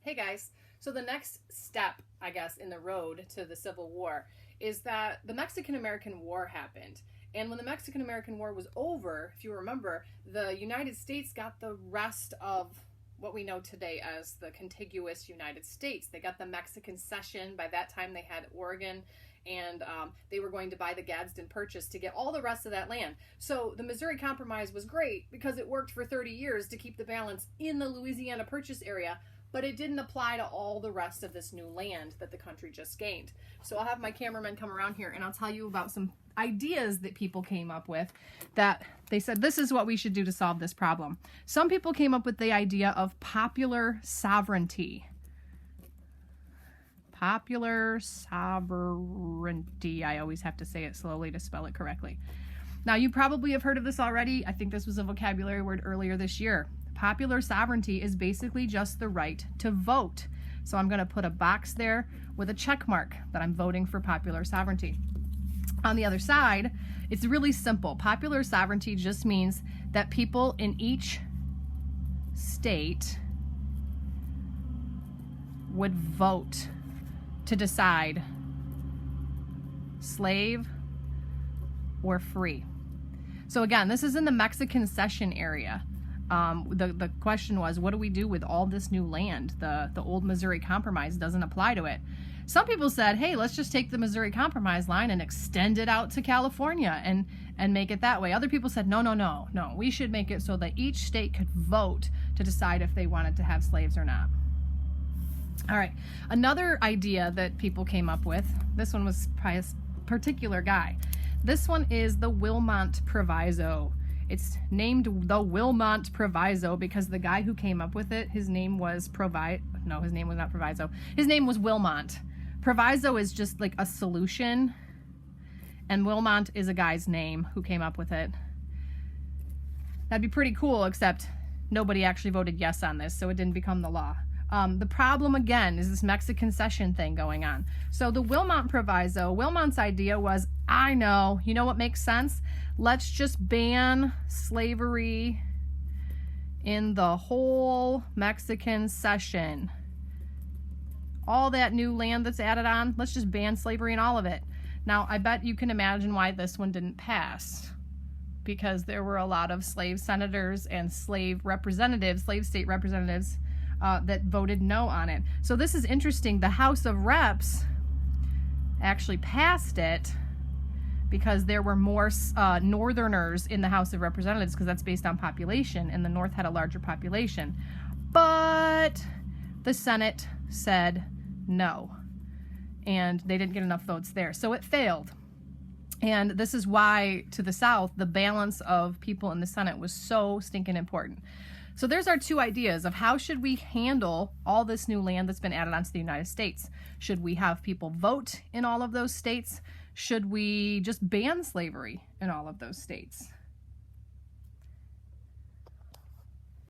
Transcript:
Hey guys, so the next step, I guess, in the road to the Civil War is that the Mexican-American War happened. And when the Mexican-American War was over, if you remember, the United States got the rest of what we know today as the contiguous United States. They got the Mexican Cession. By that time, they had Oregon, and they were going to buy the Gadsden Purchase to get all the rest of that land. So the Missouri Compromise was great because it worked for 30 years to keep the balance in the Louisiana Purchase area, but it didn't apply to all the rest of this new land that the country just gained. So I'll have my cameraman come around here and I'll tell you about some ideas that people came up with that they said, this is what we should do to solve this problem. Some people came up with the idea of popular sovereignty. Popular sovereignty. I always have to say it slowly to spell it correctly. Now, you probably have heard of this already. I think this was a vocabulary word earlier this year. Popular sovereignty is basically just the right to vote. So I'm going to put a box there with a check mark that I'm voting for popular sovereignty. On the other side, it's really simple. Popular sovereignty just means that people in each state would vote to decide slave or free. So again, this is in the Mexican Cession area. The question was, what do we do with all this new land? The old Missouri Compromise doesn't apply to it. Some people said, hey, let's just take the Missouri Compromise line and extend it out to California and make it that way. Other people said, no, we should make it so that each state could vote to decide if they wanted to have slaves or not. All right, another idea that people came up with, this one was by a particular guy. This one is the Wilmont Proviso. It's named the Wilmont Proviso because the guy who came up with it, his name was his name was not Proviso. His name was Wilmont. Proviso is just like a solution, and Wilmont is a guy's name who came up with it. That'd be pretty cool, except nobody actually voted yes on this, so it didn't become the law. The problem, again, is this Mexican Cession thing going on. So the Wilmont Proviso, Wilmont's idea was, you know what makes sense? Let's just ban slavery in the whole Mexican Cession. All that new land that's added on, let's just ban slavery in all of it. Now, I bet you can imagine why this one didn't pass, because there were a lot of slave senators and slave state representatives that voted no on it. So this is interesting. The House of Reps actually passed it because there were more Northerners in the House of Representatives, because that's based on population, and the North had a larger population. But the Senate said no, and they didn't get enough votes there, so it failed. And this is why, to the South, the balance of people in the Senate was so stinking important. So there's our two ideas of how should we handle all this new land that's been added onto the United States. Should we have people vote in all of those states? Should we just ban slavery in all of those states?